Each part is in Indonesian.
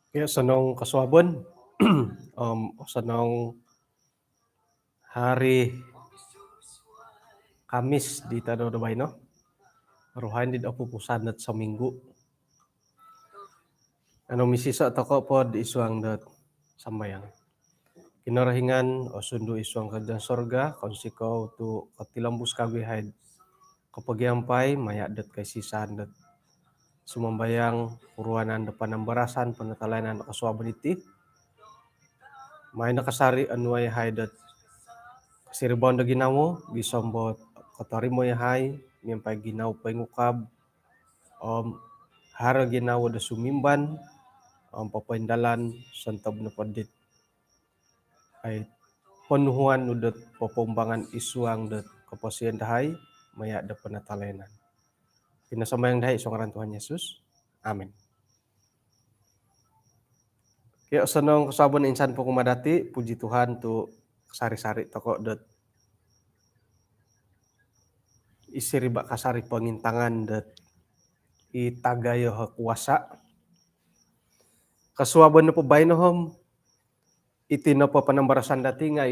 Ya senong kasuabon, senong hari Kamis di Tado Baino, ruhain di dapu pusanat seminggu. Ano misisa toko pod isuang dat sambayang. Kinarahingan o sundo isuang kerja sorga, konsiko tu katilambus kabihaid. Kapagiampay, mayak dat kay sisan dat sumambayang puruanan depan barasan penetalanan kasuabon iti. May nakasari anuay haidat siribon da ginawo gisombot katarimo yahay mimpay ginaw pangukab hara ginawo da sumimban papaindalan santab na padit ay penuhuan udat popombangan isuang dat kapasian dahay maya da panatalenan. Pinasambayang dahay isong ngaran Tuhan Yesus. Amin. Kaya sanong kasabon insan po kumadati, puji Tuhan tu sari-sari toko dat isiriba kasari pengintangan dat itagayo kuasa. Kasuabon na po bainohom iti na po panambarasan dati nga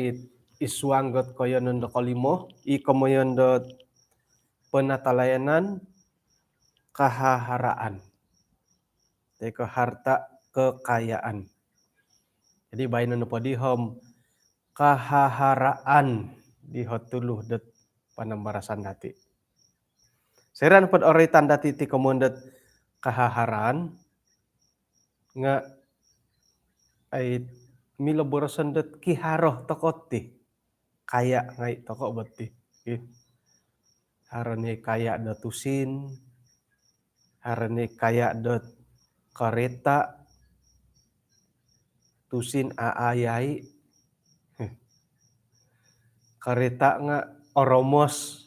isuanggot ko yun do kalimo, ikamoyon do penatalayanan kahaharaan. Teko harta kekayaan. Jadi baino na po dihom kahaharaan dihotuluh dat panambarasan dati. Seran pod oritan dati ti komondat kahaharaan nga ay milabораsan dat kiharoh tokot ti kaya ngay toko bati. Harane kaya da tusin, harane kaya da kareta, tusin aayay, kareta nga oromos,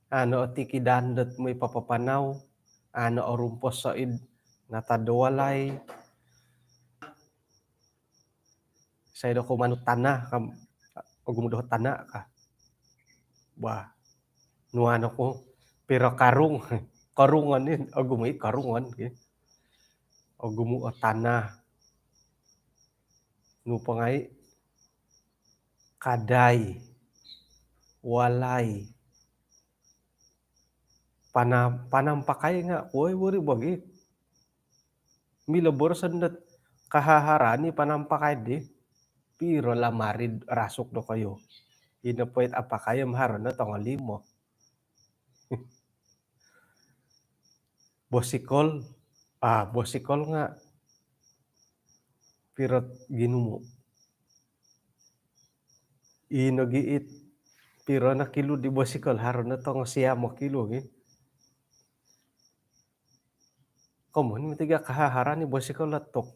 ano tikidan dat may papapanaw, ano orumpos sa natadawalay, say do kumanut tanah kam ogumudoh tanah ka. Bah, nuano ko pero karungan din ogumay karungan ogumu tanah nu pangay kaday walay panampakay nga kuy wari bagi milabораsan dat kahaharani panampakay di piro lamarid rasok do kayo inapoit apakayam haron na tongalimo. Bosikol nga pirot ginumo inogiit piro na kilo di bosikol haron na tong siya mo kilo komun mitiga kahahara ni bosikol latok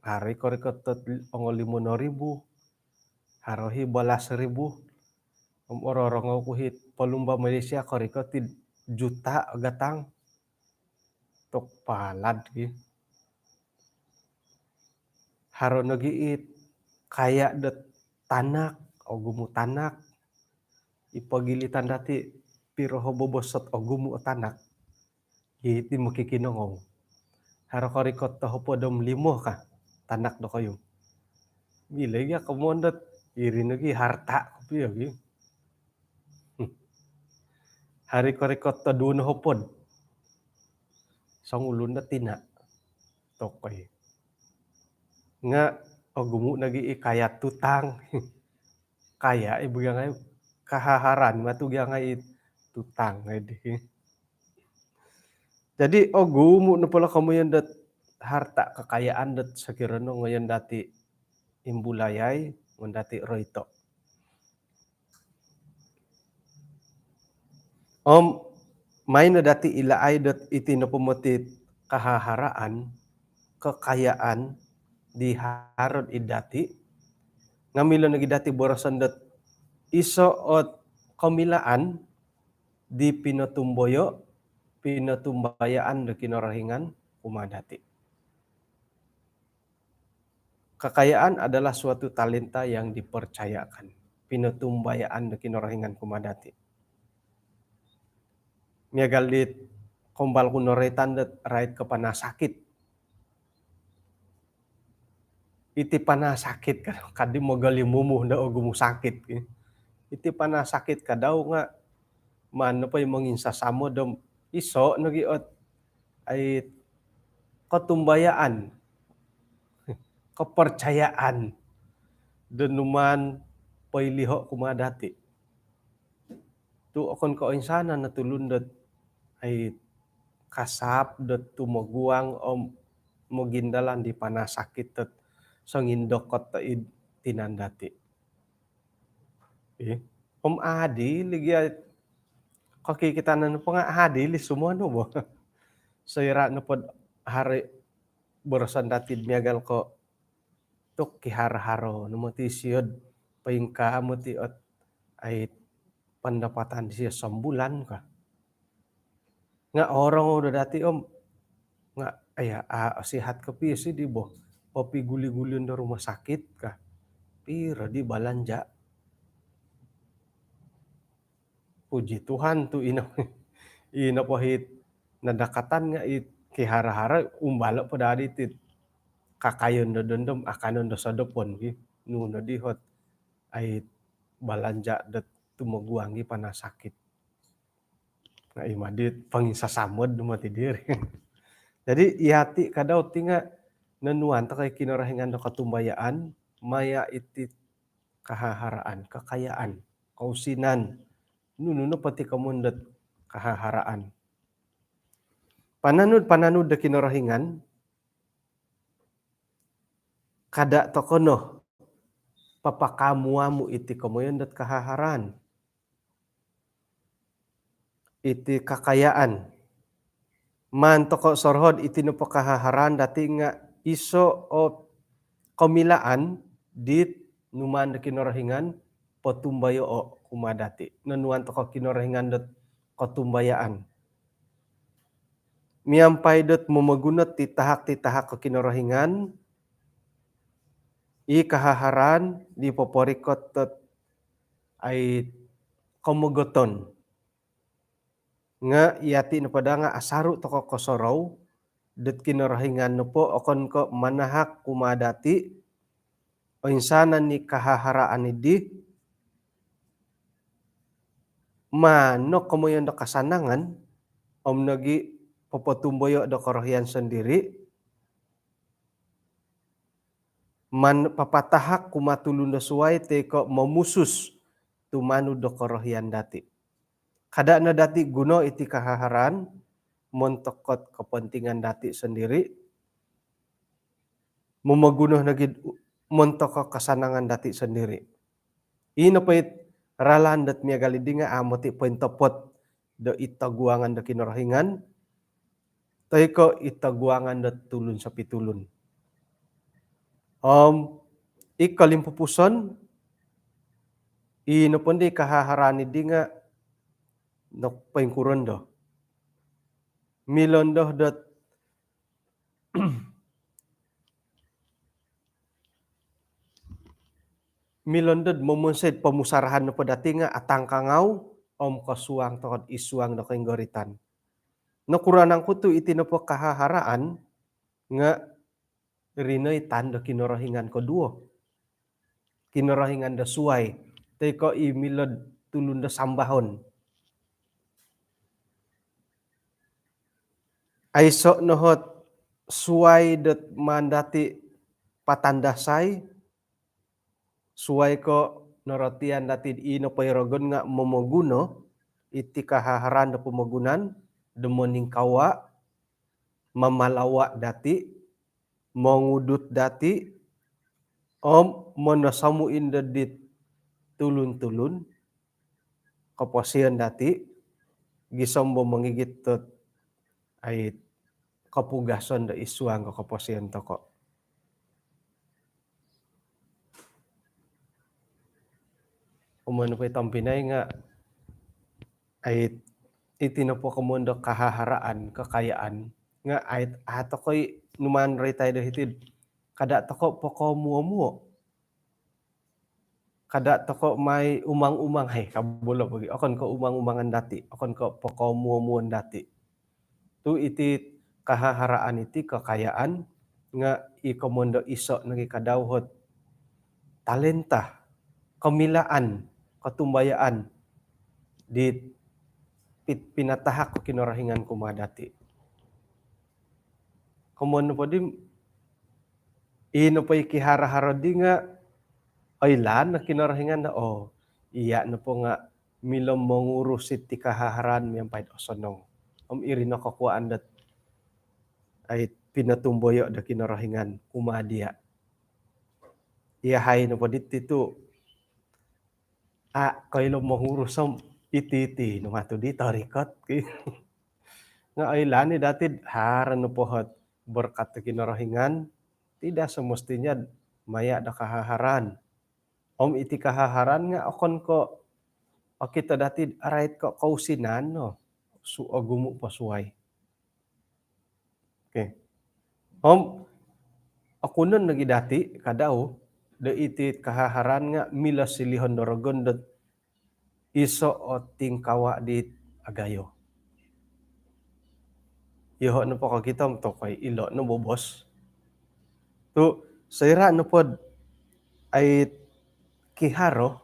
hari ko rikotot ongolimo no ribu harohi 12,000 ororong kuhit palumba Malaysia ko rikotid juta gatang tok palad haron nagiit kaya dat tanak o gumu tanak ipagilitan dati piro hobobosot o gumu tanak iti makikinongong haro ko rikot tahopo dom limo ka tanak do kayo bilay ya kamondat iri nagi harta piyo hari ko rikot ta duno hopod sangulun na tina tokoy nga ogumu nagi kaya tutang kaya ibu yang ay kahaharan matugya nga tutang di. Jadi ogumu na pala kamu yang dat harta kekayaan dat sakirano ngayon dati imbulayay dati roito. May na dati ilaay dat iti na pumatit kahaharaan kekayaan di harod idati ngamilo nagi dati borosan dat iso ot kamilaan di pinatumboyo pinatumbayaan da kinarahingan kumadati. Kekayaan adalah suatu talenta yang dipercayakan. Pinatumbayaan da kinarahingan kumadati. Miagal dit kombal kunoretan dat right kepanasakit iti panasakit kadi mogali mumuh da gumu sakit iti panasakit kadaw nga mano pa'y manginsasamo da iso nagiot ay katumbayaan, kepercayaan denuman pa'y liho kumadati. Tu okon kainsanan na tulundet ay kasap det tumaguang mogindalan di panasakit tet sangindokot ta tinandati. Adi ligya kakikitanan po nga adi li sumuano mo. Sayra na pod hari borosan datid miagal ko tuk kiharo-haro no mo ti siyod paingka mo ti ot ay pendapatan siya sambulan ka. Nga orang udah dati nga sihat ka pisi di bo. Opi guli-gulin da rumah sakit ka. Pira di balanja. Puji Tuhan tu ina pahit nadakatan nga kihara-hara umbala pada adi tit kakayon da dendem akanon da sadopon nuna dihot ay balanja da tumaguang panasakit. Nga imadit pangisasamod mati diri. Jadi iati kadaw tinga nanuan ta kay kinarahingan da katumbayaan maya iti kahaharaan, kakayaan, kausinan nuno pati kamundet kahaharaan. Pananud da kinarahingan kada tokono papakamuamu iti kamoyon dat kahaharan. Iti kakayaan. Man toko sorhod iti no pakahaharan dati nga iso o kamilaan dit numan da kinarahingan patumbayo o kumadati. Nanuan toko kinarahingan dat katumbayaan. Miampay dat mamagunat titahak ko kinarahingan kahaharan di poporikot tet ay kamugoton. Nga iati na pada nga asaru toko kosorow det kinarahingan no po okon ko manahak kumadati o insanan ni kahaharaan idi mano kamoyon da kasanangan nagi papatumbayo da karahian sendiri man papatahak kumatulun da suway te ko mamusus tumanu da karahian dati. Kada na dati guno iti kahaharan montokot kepentingan dati sendiri mamaguno nagid montoko kasanangan dati sendiri. Ino pait ralan dat miagali di nga amo ti pentopot da itaguangan da kinarahingan tay ko itaguangan da tulun sa pitulun. Ikalimpupuson ino pondi kahaharani di nga nakpaingkurondo. Milondoh dat milondod mamunsid pamusarahan na padati nga atang kangaw kasuang tokod isuang na kainggoritan. Nakuranang ko to iti na po kahaharaan nga rinay tanda kinarahingan ko duo. Kinarahingan da suway. Tay ko imilod tulun da sambahon. Ay so nohot suway dat mandati patandasay. Suway ko narotian dati ino payrogon nga mamaguno iti kahaharan da pamagunan demoning kawa mamalawa dati mangudut dati manasamuin dadit tulun-tulun kapasian dati gisombo mangigit tot ay kapugason da isuang kapasian toko. Umano pa itong Pinay nga ay itinapo kamundo kahaharaan, kakayaan nga ay ato ko'y numan ray tayo dahitid kada toko pokomuo. Kada toko may umang-umang kabulo pagi okon ko umang-umangan dati okon ko pokomuo dati. Tu iti kahaharaan iti kakayaan nga ikomondo iso nagi kadawhot talenta, kamilaan, katumbayaan di pinatahak ko kinarahingan kumadati. Kumono po di ino po ikihara-hara di nga aylan na kinarahingan na iya na po nga milom mangurus iti kahaharan miyang pahit osonong. Iri na kakuaan dat ay pinatumboyo da kinarahingan kumadia. Iyahay na po dito kailo mangurus iti no nga to di tarikot. Nga aylan ni dati haran na po berkat da kinarahingan tidak semestinya maya da kahaharan. Iti kahaharan nga akon ko kita dati arait ko kausinan no. Agumo pasuay. Okay. Ako nun nagi dati kadaw da iti kahaharan nga mila silihon dorogon dat iso o tingkawa di agayo. Iho na po kakitom to kay ilo no bobos. To sayra no pod ay kiharo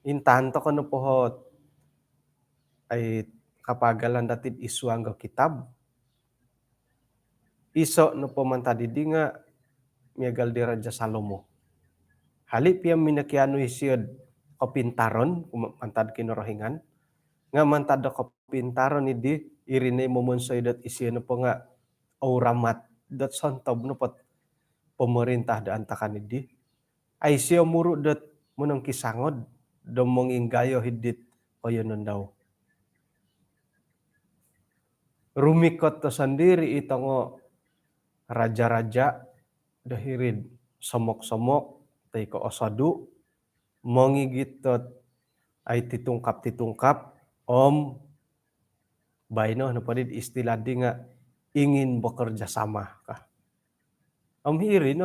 intanto ko no po ay kapagalan datid isuang go kitab. Iso no po mantadidi nga miagal di Raja Salomo. Halip yang minakiano isiod kapintaron mantad kinarahingan nga mantad da kapintaron idi irine momonsoy dat isiyo no po nga auramat dat santob no pot pemerintah da antakan idi ay siya muro dat munang kisangod domong inggayo hidit koyonon daw. Rumikot to sandiri itango raja-raja dahirid somok-somok tay ko osadu mongigitot ay titungkap bayno na padid istilah di nga ingin bekerja sama ka. Hiri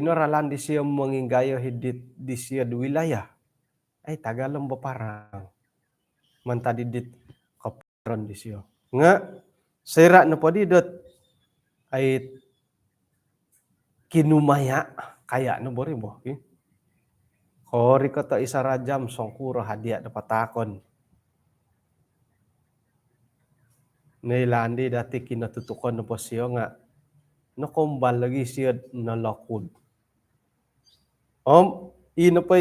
no ralan di siya manginggayo hidit di siya wilayah ay tagalong baparang mantadidit kaparon di siya. Nga sera na padidot ay kinumaya kaya no boribo. Kori kata isa rajam songkuro hadiah dapat takon. Nailandi dati kinatutukan na po siya nga nakumbal lagi siya nalakod. Ino pa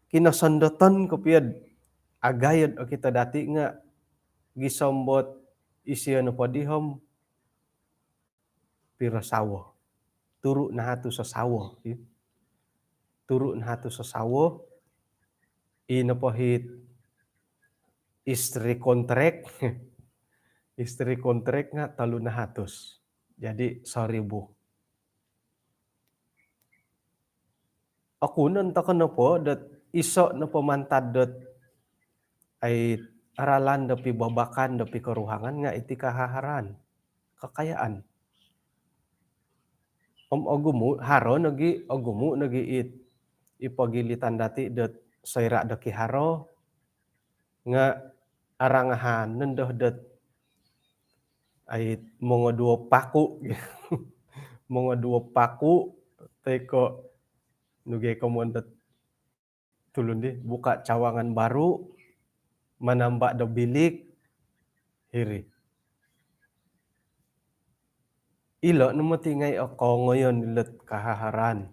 kinasandatan ko piyad agayad o kita dati nga gisambot isiya na po dihom pirasawo. Turo na hato sa sawo. Turo na hato sa sawo. Ino po istri contract. Istri contract nga 300. Jadi 1,000. Ako nun ta na po dat iso na pamantad dat ay aralan da pibabakan da pikaruhangan nga iti kahaharan. Kakayaan. Agumo haro nagi ipagilitan dati dat sayra da kiharo nga arangahan nendoh dat ay mga 2 paku. Mga 2 paku teko nugay kamondat tulun di buka cawangan baru manambak da bilik hiri. Ilo no matingay ako ngayon ilat kahaharan.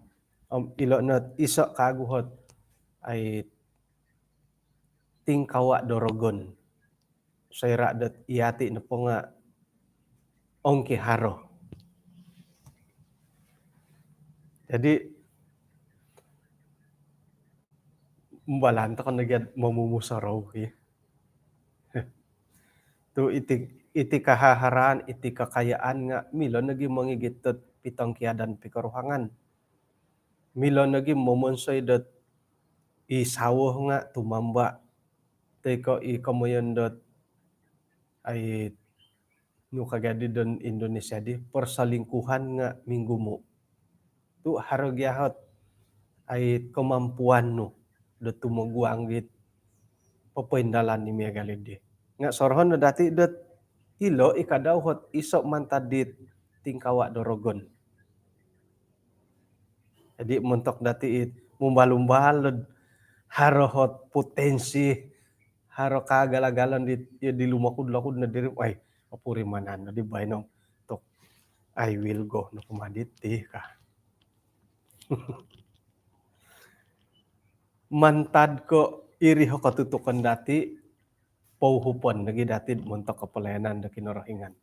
Ilo na iso kaguhot ay tingkawa dorogon. Sayra dat iyati na po nga ongkiharo. Jadi mbalanta ko nagyad mamumusaraw. To iti kahaharan, iti kakayaan nga milon naging mangigitot pitang kiadan pikaruhangan. Milon naging momonsoy dat isawo nga tumamba. Teko ikamoyon dat ay no kagadi don Indonesia di persalingkuhan nga minggu mo. Tu harogyahot ay kemampuan no dat tumuguanggit papaindalan ni Mia Galidi. Nga sorhon na dati dat ilo ikadauhot isok mantadit tingkawa dorogon. Jadi mentok dati mumbalumbalod harohot potensi haro kagalagalan di lumakud-lakud na diri ay apuri manan di bainong tok I will go no kumadit ka. Mantad ko iri ho katutukan dati pauhupon nagi dati mentok kapelayanan da kinorohingan.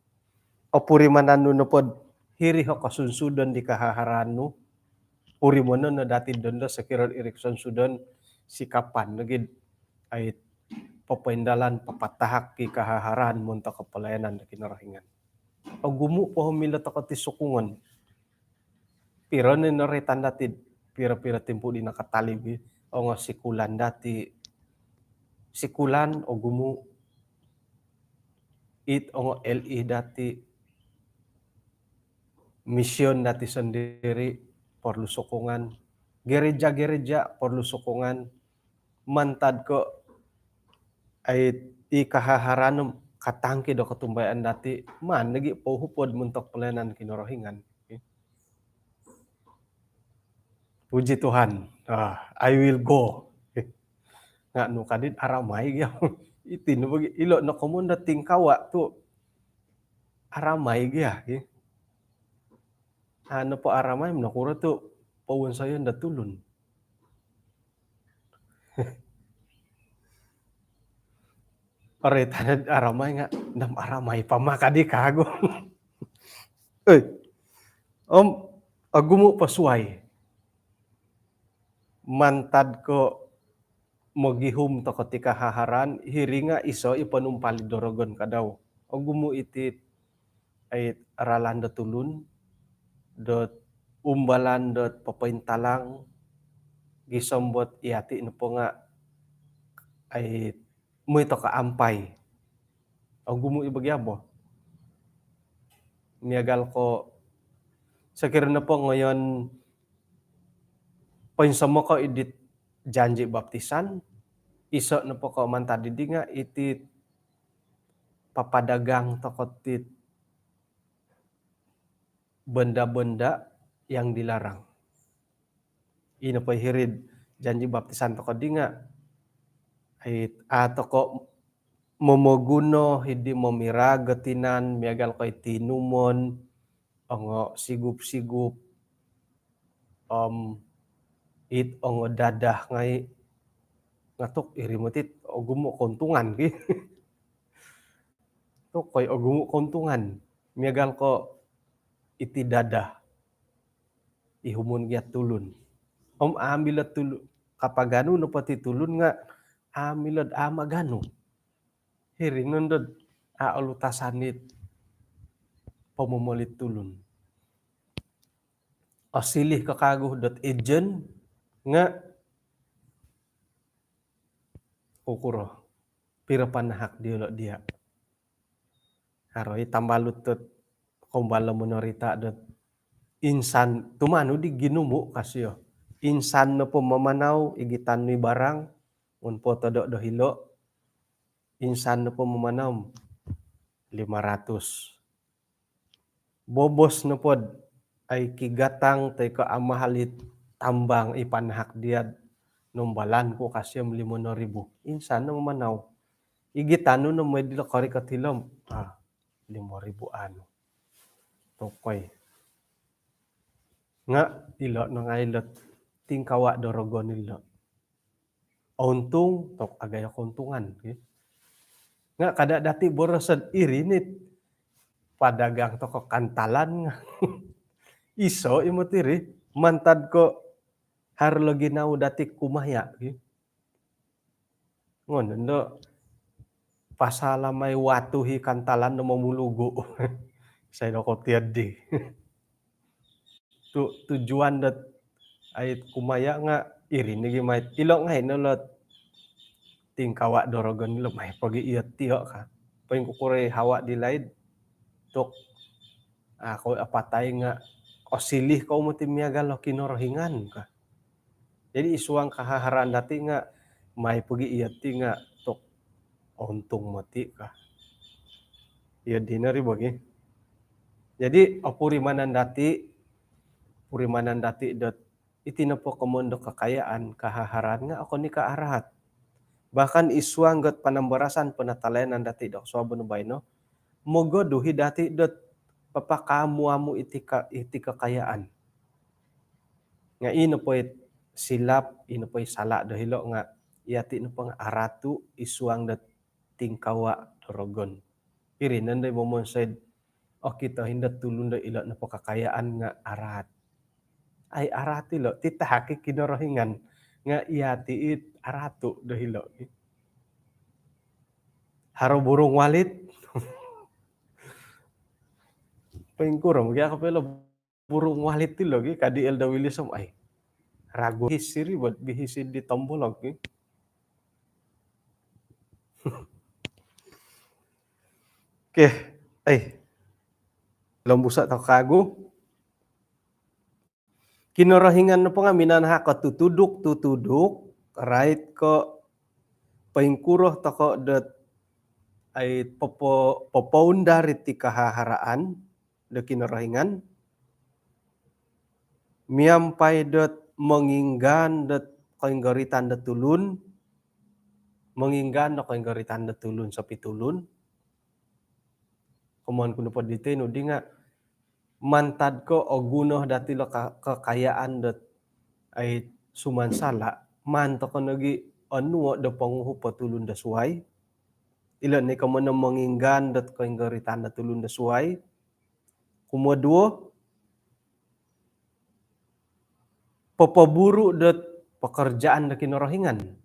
Apuri manan no pod hiri ho kasunsudon di kahaharanu puri mono na dati dondo sekiron irik sudon sikapan nagi ay papaindalan papatahak ki kahaharan mentok kapelayanan da kinorohingan. Agumu po humila takati sukungan. Piro ni naretan dati pira-pira tempo di nakatalibi o nga sikulan dati sikulan o gumu it o nga LE dati misyon dati sendiri perlu sokongan gereja-gereja perlu sokongan mantad ko ay ti kahaharanum katangki do katumbayan dati man nagi pohupod mentok pelayanan kinorohingan. Puji Tuhan, I will go. Nga no kadit aramay gya. Iti no bagi ilo na komunda tingkawa tu aramay gya. Ano po aramay nakura tu pawon sayo nda tulun. Ore tanad aramay nga nam aramay pamakadi kago. Agumo pasuay. Mantad ko magihum to ketika haharan hiringa iso ipanumpali dorogon kadaw. Agumo iti ay aralan da tulun dot umbalan dot papaintalang gisombot iati no po nga ay muy to kaampay. Agumo ibagyabo. Niagal ko sakir na po ngayon painsamo ko idit janji baptisan iso na po ko mantadi di nga iti papadagang tokotit benda-benda yang dilarang. Ino po hirid janji baptisan toko di nga ay toko momoguno hindi momira gatinan miagal ko itinumon ongo sigup-sigup it ongo dadah ngay ngatok irimutit ogumo kontungan ki. Tok koy ogumo kontungan miagal ko iti dadah ihumun giat tulun. Amilat tulun kapagano no pati tulun nga amilad amagano. Hiring nundod alutasanit pamumolit tulun. Asilih kakaguh dot ejen nga ukuro pira panahak dia. Haroy tambalut tot kumbala monorita dot insan tumano di ginumu kasyo. Insan no po mamanaw igitan ni barang un poto do hilo. Insan no po mamanaw 500. Bobos no pod ay kigatang tay ko amahalit tambang ipanahak diad numbalan ko kasyo 5,000. Insan no mamanaw igitan no may dilo kari katilom 5,000 ano. Tokoy. Nga ilo no ngailot tingkawa dorogon ilo. Untung tok agaya kontungan. Nga kada dati borosad irinit padagang toko kantalan nga. Iso imotiri mantad ko harlo ginaw dati kumaya. Ngon ndo pasala may watuhi kantalan no mamulugo. Saya ko tiadi. Tujuan dat ay kumaya nga iri nigi may ilo nga hinulot tingkawa dorogon nilo may pagi iyat tiyo ka. Paing kukure hawa dilaid tok ako apatay nga osilih ko mo timiagal lo kinorohingan ka. Jadi isuang kahaharan dati nga may pagi iyat ti nga tok untung mati ka. Iya dinari bagi. Jadi purimanandati dot itinapo komondo kekayaan kahaharan nga ako ni kaarahat. Bahkan isuang got panambarasan penatalayan dati dok suabon bayno mogo duhi dati dot papakamu iti kekayaan. Nga ino po'y silap, ino po'y sala dahilo nga iati no pang aratu isuang dat tingkawa dorogon. Iri nanday momonsed o kita hindat tulun da ilo na pakakayaan nga arat. Ay arati lo titahaki kinorohingan nga iati it aratu dahilo. Haro burung walit pengkurang kaya kapelo burung walit ti logi kadi elda wilisam ay ragu hisiri buat bihisin di tombolog. Oke, lambusa tau kagu. Kinorohingan no po nga minanha ko tutuduk, right ko paingkuroh toko dot ay popoundar iti kahaharaan do kinorohingan. Miampai dot menginggan dot kainggaritan dot tulun, menginggan do kainggaritan dot tulun sa pitulun. Kumuan kuno po dito no di nga mantad ko o gunoh dati lo kekayaan dot ay sumansala manto ko nagi anuo do panguho patulun da suway. Ilan ni kamo na menginggan dot kainggaritan dot tulun da suway. Kumuduo papaburu dot pekerjaan da kinorohingan.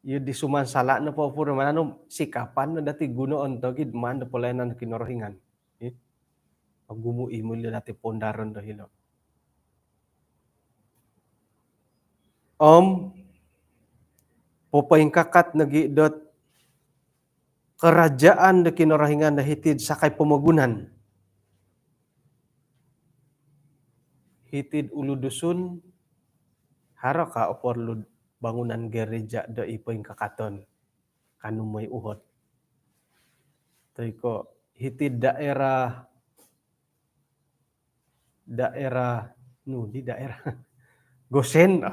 Yu di sumansala na po puro manano sikapan na dati gunoon tagid man da polayanan kinorohingan. Pagumui mo dati pondaron dahilo. Popaingkakat nagi dot kerajaan da kinorohingan da hitid sakay pemagunan. Hitid ulu dusun haro ka oporlud bangunan gereja da ipaingkakaton kanu may uhot. Tay ko hitid daerah Gosen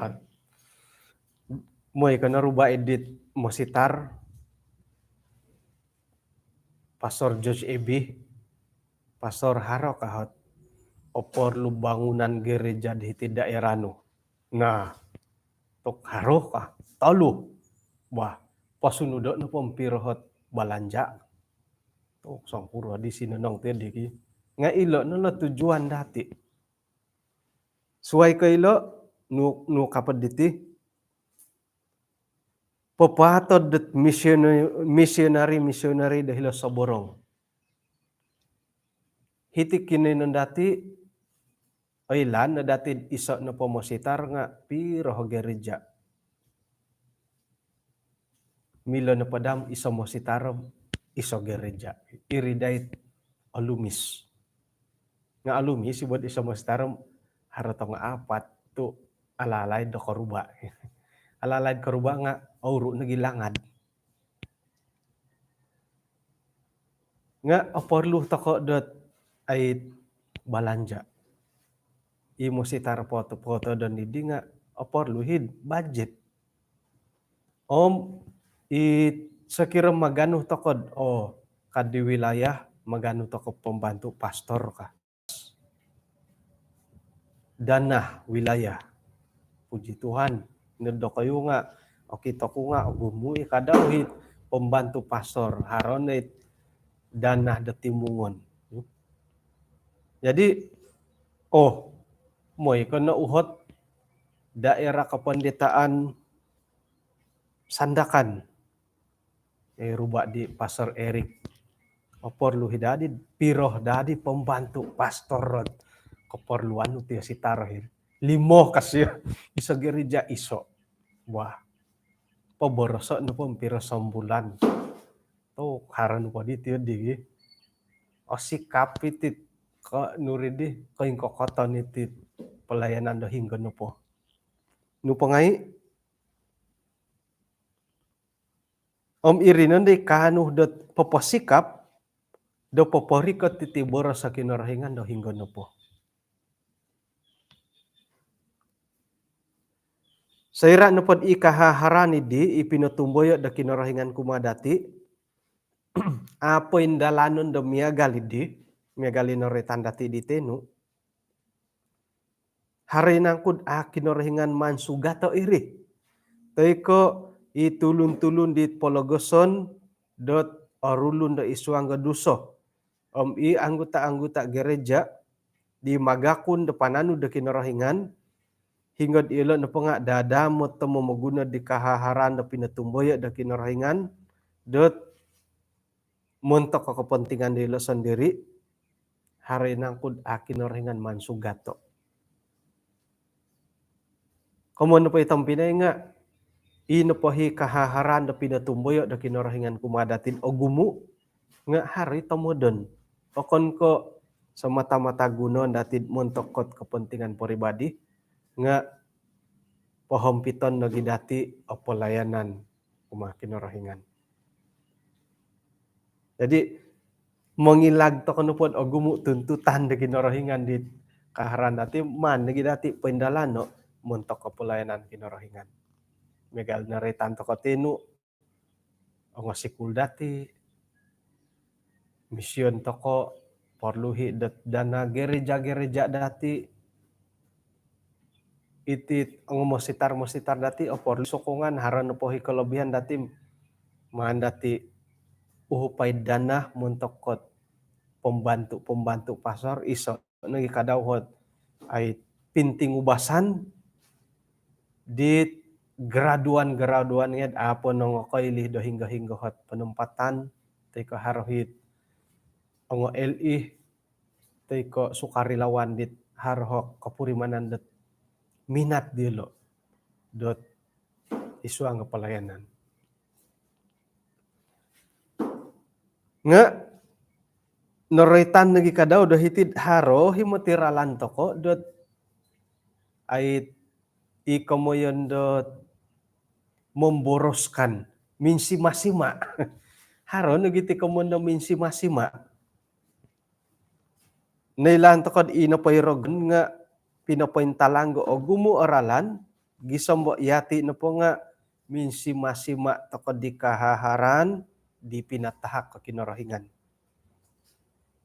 moy kana ruba edit mositar Pastor George Ebi Pastor haro kahot oporlu bangunan gereja di hitid daerah no. Nah, tok haro ka talu. Wah, pasunudo na po pirohot balanja. Tok sangpuro di sinanong tedi nga ilo no tujuan dati. Suway ka ilo no kapad diti. Papatod dat missionary dahil sa borong. Hitik kininon dati ilan na dati iso na pomositar nga piro gereja. Milo na padam iso mositar iso gereja. Iridait alumis. Nga alumis ibut iso mositar harato nga apat to alalay do karuba. Alalay karuba nga auro nagilangad. Nga oporlu toko dot ay balanja. Imo sitar foto-foto dan hindi nga oporluhid budget. Sekira magano tokod kadi wilayah magano toko pembantu pastor ka. Dana wilayah. Puji Tuhan. Nedo kayo nga kita ko nga gumui kadawit pembantu pastor haronit dana datimungon. Jadi moy kono uhot daerah kependetaan Sandakan ruba di Pastor Eric oporlu hidadi piroh dadi pembantu pastor keperluan utia sitarohir limo kasih iso gereja iso wah paboroso no pom piro sambulan to karan po dito di sikap itit ka nuridi kaing kokoton itit pelayanan do hingga no po ngai Om irinon di kanuh dot poposikap do poporikot titi boros sa kinarahingan do hingga nopo. Saira nupod ikahaharani di ipinotumboyo da kinarahingan kumadati apoin dalanon do miagali noretan dati di tenu hari nangkud kinarahingan mansugato iri toiko itulun-tulun di pologoson dot orulun do isuangga duso om i anggota-anggota gereja di magakun depananu de kinarahingan hingga ilo nepenga dada temu maguna di kahaharan da pinatumboya da kinarahingan dot montok kepentingan dilo sendiri hari nangkud kinarahingan mansugato. Komo pa itong pinay nga inopohi kahaharan da pinatumboyo da kinarahingan kumadatin o gumu nga hari tomodon. Okon ko sa mata-mata gunon datid montokot kepentingan pribadi nga pohompiton nagidati o pelayanan kuma kinarahingan. Jadi mengilag to kono pod o gumu tuntutan da kinarahingan di kaharan dati man nagidati pendalano montok ke pelayanan kinarahingan. Megal naretan to tenu ongo sikul dati mission toko porluhi dana gereja-gereja dati itit ongo mositar dati o porlu sokongan haran pohi kelebihan dati man dati uhupai dana montokot pembantu pasar iso nagi kadauhot ai pinting ubasan di graduan nged apa nongo koilih do hingga hot penempatan teko harohit ongo LI teko sukarelawan dit harohok kepurimanan det minat dilo dot isuang pelayanan. Nga noretan nagi kadau do hitid haro himotiralan toko dot ait ikomoyon dot memboroskan minsima-sima. Haro nagiti komondo minsima-sima. Nailan tokod inopoirogon nga pinopointalanggo o gumu oralan gisombo yati no po nga minsima-sima tokod di kahaharan di pinatahak ke kinarahingan.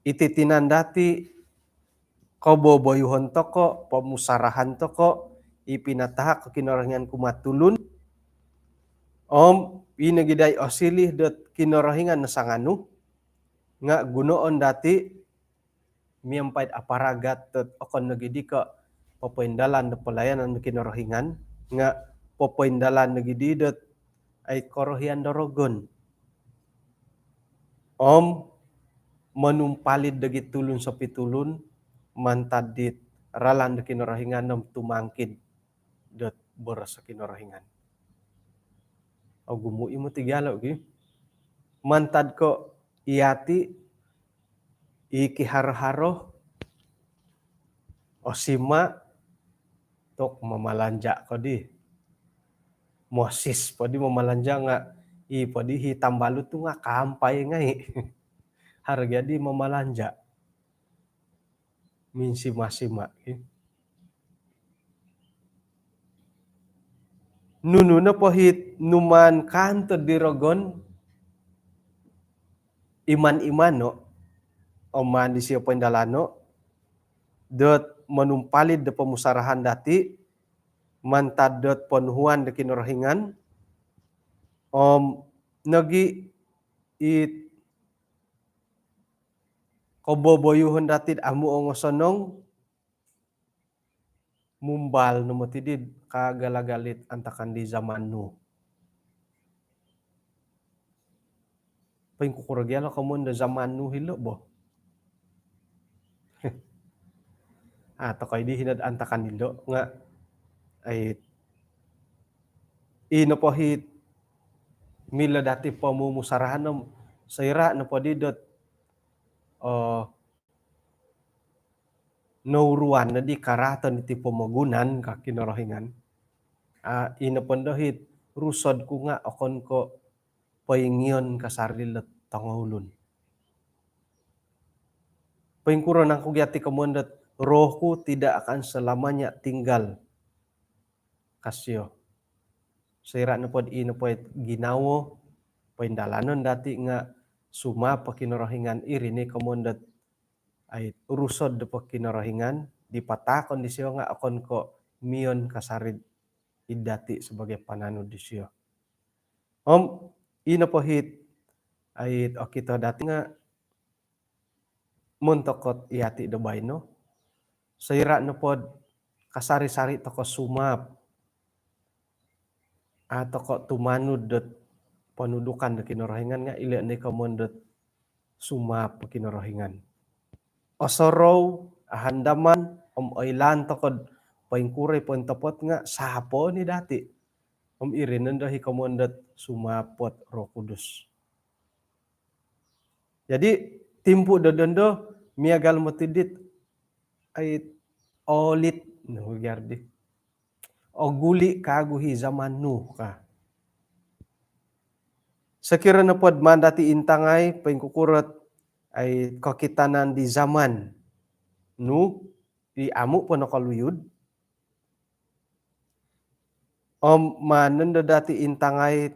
Ititinan dati koboboyuhon toko pemusarahan toko ipinatahak ke kinarahingan kumatulun om inagiday osilih dot kinarahingan nasanganu nga gunoon dati miampait aparagat dot okon nagidi ka popoindalan da pelayanan da kinarahingan nga popoindalan nagidi dot ay korohian dorogon om manumpalid dagit tulun sa pitulun mantadit ralan da kinarahingan nam tumangkid dot boras sa kinarahingan. O gumui mo tigalaw gi. Mantad ko iyati ikiharo-haro o sima tok mamalanja ko di. Mosis po di mamalanja nga po di hitam balut tu nga kampay nga harga di mamalanja. Minsima-sima. Nunu na po hit numan kanto dirogon iman-imano o man di siya po indalano dot manumpalid da pemusarahan dati mantad dot ponhuan da kinarahingan om nagi it koboboyuhon dati amu ongo sonong mumbal no matidid kagalagalit antakan di zaman nu. Paing kukuragyalo kamon da zaman nu hilo bo. Ato kay di hinad antakan hilo nga ay ino po hit mila dati pamumusarahan no sayra no po didot nauruan na di karatan iti pamagunan ka kinarahingan. Ino po hit rusod ko nga okon ko paingion kasarilet tangahulun. Paingkuron aku giati kemundet, rohku tidak akan selamanya tinggal kasio. Sira nepod inepod ginawo, paindalanon dati nga suma pakinorohingan iri ni kemundet ay urusod de pakinorohingan, dipatakon di siyo nga akon ko mion kasarid idati sebagai pananu di siyo. Om inapohit ay o kita dati nga muntokot iati debay no. Sira nepod kasari-sari toko sumap atau kok tumanud det panudukan de kinorohingan nga ile ni kemundet sumap kinorohingan. Osorow ahandaman om oilan tokod paingkuray pontopot nga sapo ni dati. Om irinen dahi kemundet sumapot Roh Kudus. Jadi timpu dodendo miagal motidit ay olit no gardi. O guli kaguhi zaman nu ka. Sekira na pod mandati intangay paingkukurot ay kakitanan di zaman nu di amu po nakaluyud. Om manenda dati intangay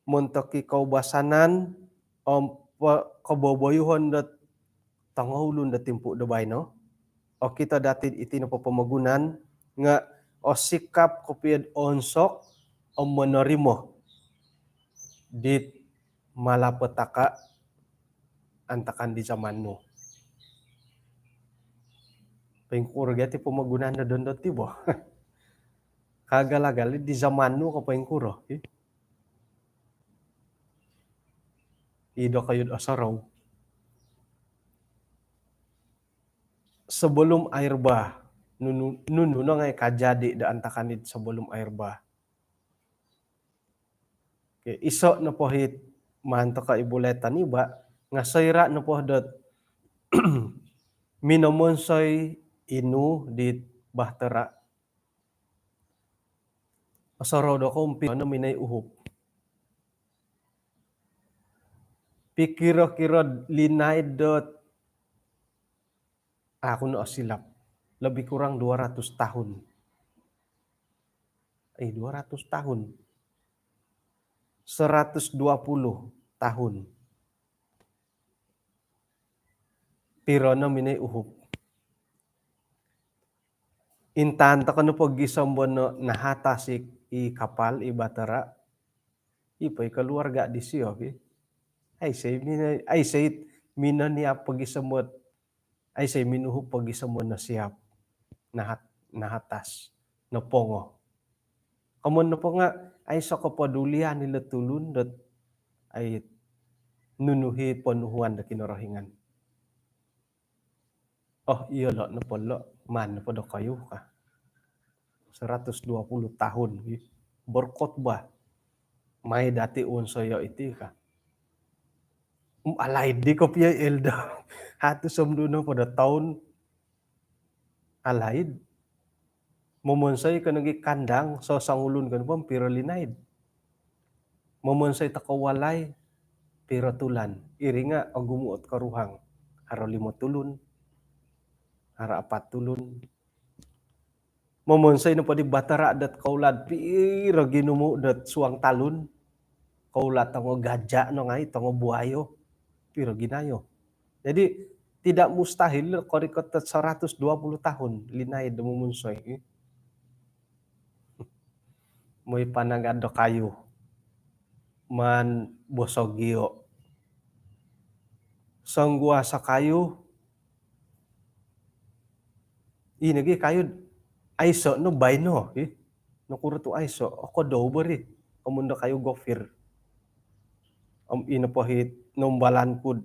montoki kaubasanan om kaboboyuhon dat tangahulun da timpu debay no. O kita dati iti na pamagunan nga o sikap kopiad onsok o menerimo dit malapetaka antakan di zaman no. Paingkurga ti pamagunan na doon ti bo. Kagalagali di zaman no ka paingkuro. Ido kayud asaraw. Sebelum air bah, nunu ngay kajadi da antakanid sebelum air bah. Okay, iso na pohit manto ka ibuletan iba, nga sayra na pohdot minomonsoy inu di bahtera. Asaraw do kumpi ano minay uhop. Pikiro-kiro linay dot ako no silap. Lebih kurang 200 tahun. 200 tahun. 120 tahun. Pirono minay uhop. Intan ta kano pag gisambon nahatasik i kapal i batera. Ipay keluarga di siyo. Ay say mina niya pag isamot. Ay say minuhop pag isamot na siyap. Nahatas. Napongo. Kamon na po nga ay sa kapadulian nila tulun dat ay nunuhi panuhuan da kinorohingan. Oh iya lo na po lo. Man na po do kayo ka. 120 tahun. Berkot ba? May dati unsoyo iti ka. Alay di ko piya elda. Hatu somduno pada tahun alaid. Momonsay ka nagi kandang so sangulun kan po pero linaid. Momonsay takawalay pero tulan. Iri nga agumuot karuhang. Haro 5 tulun. Haro 4 tulun. Momonsay na padi batara dat kaulad pero ginumu dat suang talun. Kaulad tango gajah no ngay tango buayo. Pero ginayo. Jadi tidak mustahil korikot 120 tahun linay dumumunsoy. Moy panagado kayo. Man bosogyo. Sanggua sa kayo. Inagi kayo aiso no bayno. Nakuro to aiso. Ako daw bari. Kamunda kayo gofir. Inapohit numbalan kud.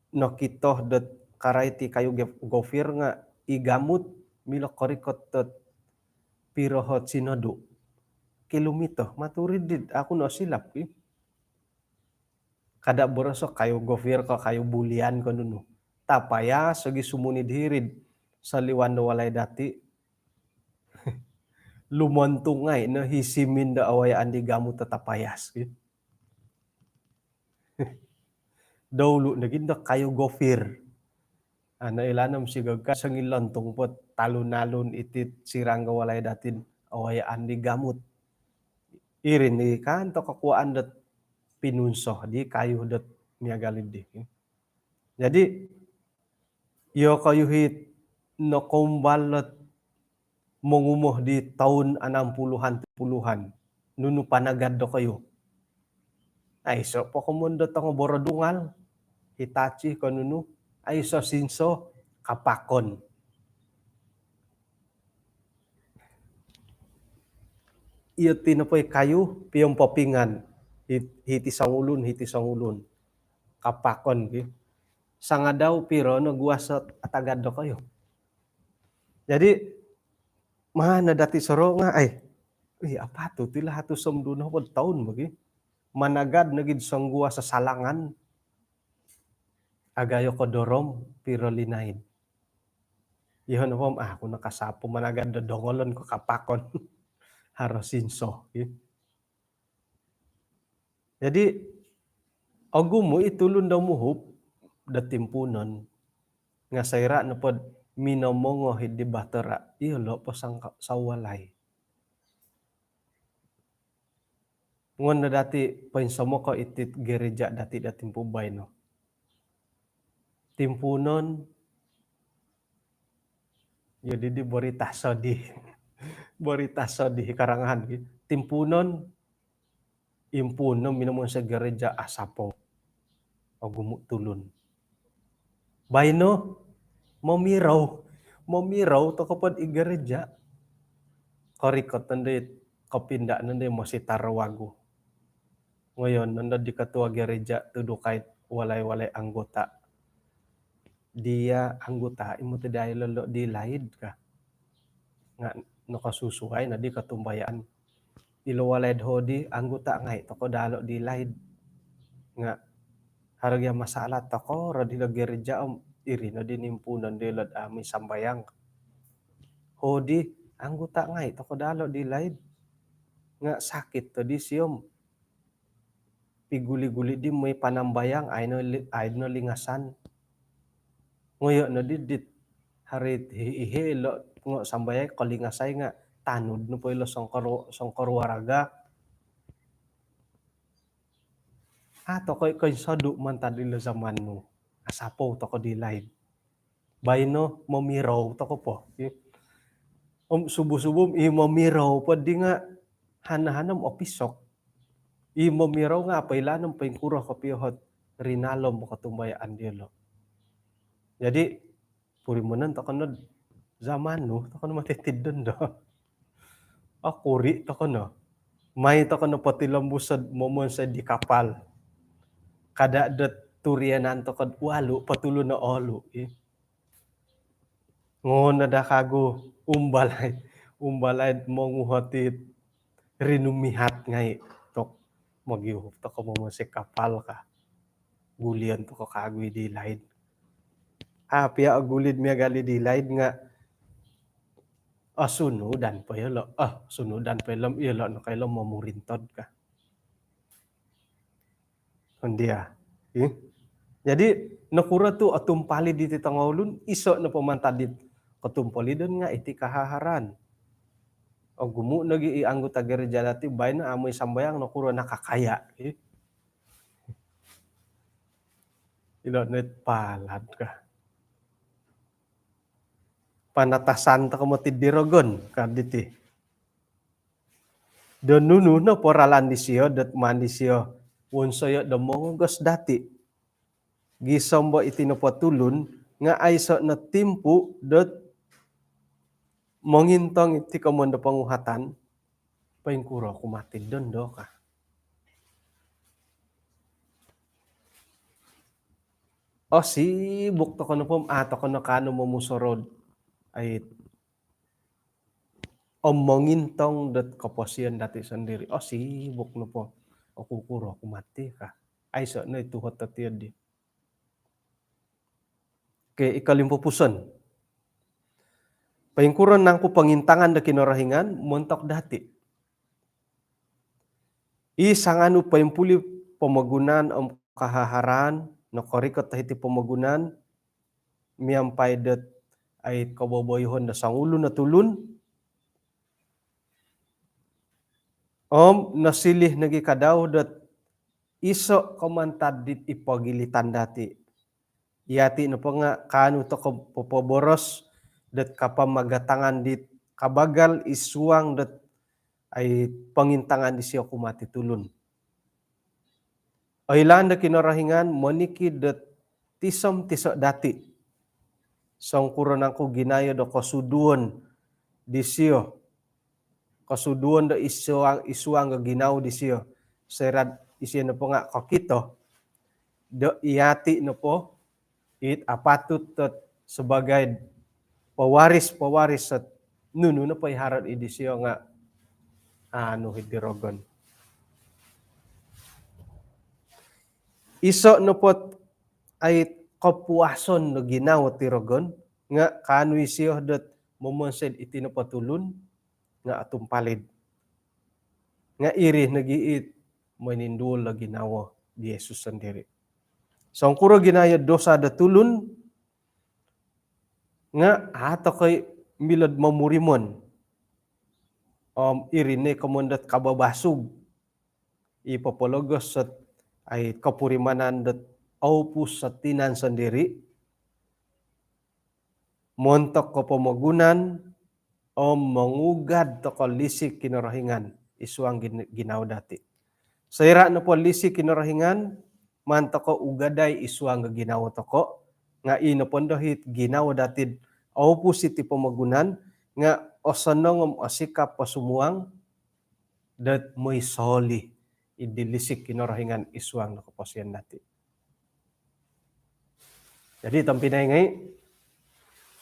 Nakitoh dat karayti kayo gofir nga igamut milok korikot tot pirohot sinodo. Kilomito maturidid ako no silap. Kada borosok kayo gofir ko kayo bulian ko nuno. Tapaya sagi sumunid hirid sa liwan do walay dati. Lumontungay na hisimin da awayaan di gamut tatapayas. Dahulu naging kayo gofir. Nailanam si gagka sangilan tungpot talun-nalun itit sirang walay datin awayaan di gamut. Irin ni kan to kakuan dat pinunsoh di kayu dat miagalid di. Jadi yo kayuhit no kumbalot mengumuh di tahun 60-an puluhan nunu panagad do kayo. Ay so pokomundo tong borodungal Hitachi konunu ay so sinso kapakon. Iyo tinapoy kayu piyong popingan hiti sangulun kapakon ki. Sanga daw piro no guasa atagad do kayo. Jadi mana dati soro nga ay apa to tila hatu somduno pod taon bagi. Managad nagid sanggua sa salangan agayo ko dorom piro linaid. Iyon pom ako nakasapo managad do dongolon ko kapakon. Harosinso. Jadi agumo itulun daw muhup datimpunon nga sayra na pod minomongo hidi batera ilo po sang sawalay. Ngon na dati painsamo ko itit gereja dati pubay no. Timpunon jadi di boritaso di karangahan timpunon impuno minamon sa gereja asapo agumo tulun. Bayno momiraw to kapod igereja korikot nandit kapinda nandit mo si Tarawago. Ngayon nanda di ketua gereja tudo kahit walay-walay anggota. Dia anggota imo tiday lolo di laid ka. Nga nakasusuhay na di katumbayaan. Ilawalaid ho di anggota ngay toko dalo di laid. Nga haragya masalah toko radila gereja iri na dinimpunan dilad ami sambayang. Hodi anggota ngay toko dalo di laid. Nga sakit to di siyom. Piguli-guli di may panambayang ay no lingasan. Ngoyo no didit harit ihelo ngo sambayay kalingasay nga tanod no po ilo songkor waraga. To koy sadu man tadilo zaman mo. Asapo to ko di live. Bayno momiraw to ko po. Subo-subom momiraw po di nga hanahanam opisok. Momiraw nga pailanam paingkuro ko pihot rinalom mo katumbayaan dilo. Jadi puri mo nan to kono zaman no to kono matitid dun do. Kuri to kono. May to kono patilambusad momon sa di kapal. Kada dat turianan to kad walo patulo na olo. Ngon na kago umbalay monguhatit rinumihat ngay tok magyuhop to ko momon sa kapal ka. Gulian to ko kagoy di laid. Pia agulid miya gali di laid nga sunudan pa yelo. Sunudan pa yelo no kailo mamurintod ka. Hundia. Jadi nakura tu atumpali di titangolun iso na pamantadit katumpali doon nga iti kahaharan. O gumu nagi anggota gereja dati bay na amoy sambayang nakura nakakaya. Ilo net palad ka. Panatasan ta kamatid dirogon kaditi. Don nunu no poralan di siyo dat man di siyo unsoyo damongos dati. Gisombo itinopatulun nga ayso na timpu dat mongintong iti kamondo panguhatan paingkuro kumatid don do ka. Sibuk to kono pom ato kono kano mamusorod ay mongintong dat kaposian dati sendiri. Sibuk no po. Kukuro kumati ka. Ayso na ituhot tatiyad di. Kaya ikalimpupuson. Paingkuron nang ko pangintangan na kinorahingan, montok dati. Isangano pa yung puli pamagunan ang kahaharan, no korikot tahiti pamagunan miampay det ay kaboboyhon da sangulo na tulun nasilih nagi kadaw dat iso komantad dit ipagilitan dati. Yati na po nga kanu to popoboros dat kapamagatangan dit kabagal isuang dat ay pangintangan di siya kumati tulun. Ailan da kinarahingan moniki dat tisom tiso dati. Sangkuron ako ginayo do kasuduon di siya. Kasuduon da isuang ginaw di siya. Serad isiya na po nga kakito. Do iyati na po it apatut sebagai pawaris at nuno na pa iharad idisyo nga hitirogon. Iso no pot ay kapuason no ginaw tirogon nga kanu isiyo dat momonsed iti no patulun nga atumpalid. Nga iri nagiit manindul la ginawa di Jesus sendiri. So ang kuro ginaya dosa da tulun nga ato kay milad mamurimon irine kamundat kababasug ipapologos at ay kapurimanan dat aupus sa tinan sendiri montok ko pamagunan mangugad to ko lisik kinarahingan isuang ginaw dati. Sayra na po lisik kinarahingan manto ko ugaday isuang ginaw to ko nga inapondohit ginaw datid aupus iti pamagunan nga osanong asikap pasumuang dat mo'y soli idilisik kinarahingan isuang nakapasyan dati. Jadi tampinay ngay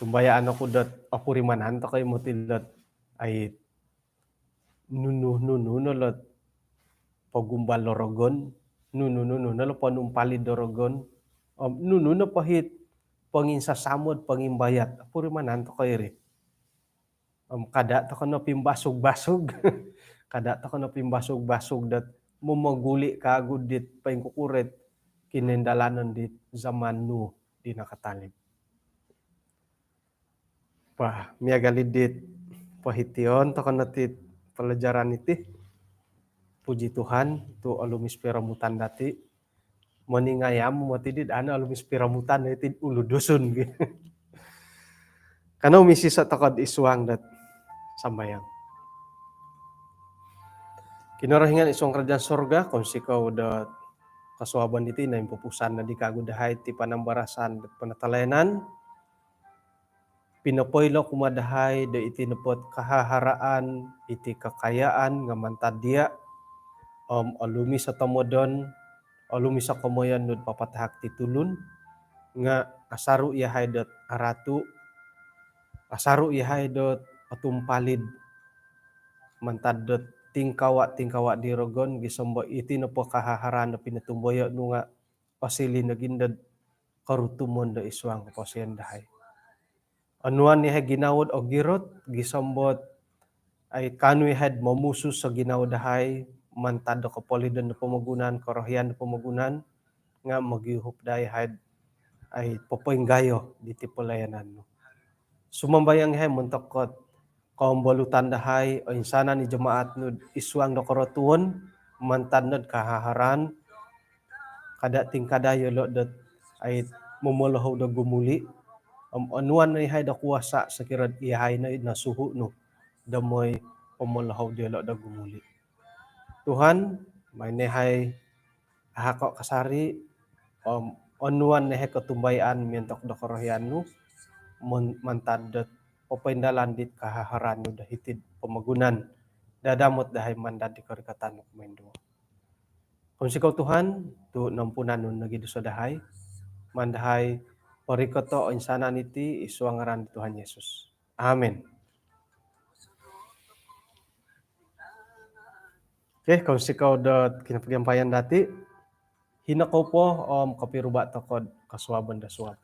tumbayaan ako dat apurimanan to kay motilat ay nuno lot pagumbal lorogon nuno lo panumpalid dorogon nuno na pahit panginsasamod pangimbayat apurimanan to kay ri kada to kano pimbasog-basog kada to kano pimbasog-basog dat mumaguli kagud dit paingkukuret kinendalanan dit zaman nu di nakatalib. Miagalid dit pahition to kanatit pelajaran iti. Puji Tuhan tu alumis piramutan dati. Maningayam matidid ana alumis piramutan iti ulu dusun. Kana umisi sa takad isuang dat sambayang. Kinarahingan isuang kerajaan sorga konsikaw dat kasuaban iti na impupusan na di kagudahay ti panambarasan dat panatalayanan. Pinapoylo kumadahay da iti napot kahaharaan iti kakayaan nga mantadya alumi sa tamodon alumi sa kamoyan nud papatahak ti tulun nga asaru iyahay dat aratu asaru iyahay dat atumpalid mantadot tingkawa di rogon gisombo iti no po kahaharan na pinatumboyo no nga pasili nagindad karutumon da isuang kapasyan dahay. Anuan niya ginawod o girot gisambot ay kanu had mamusus sa ginawod dahay mantado kapolidan na pamagunan korohyan na pamagunan nga magihop dahay had ay papoinggayo diti palayanan no. Sumambayang hay muntakot kaumbalutan dahay o insana ni jemaat nud isuang na korotuon mantanod kahaharan kada tingkadayo lo dat ay mumulahaw da gumuli anuan na ihay da kuwasa sa kirad ihay na nasuho no damoy pumulahaw dilo da gumuli. Tuhan may nihay ahako kasari anuan nihay katumbayan mientok da korohyan no mantadot papaindalan dit kahaharan no dahitid pamagunan dadamot dahay mandad di karikatan no kumendo. Kung sikaw Tuhan tu nampunan no nagido sa dahay mandahay parikoto insana niti isuang ngaran ni Tuhan Yesus. Amen. Okay, kung sikaw dot kinapagyampayan dati hinako po kapiruba to kod kasuaban da suwab.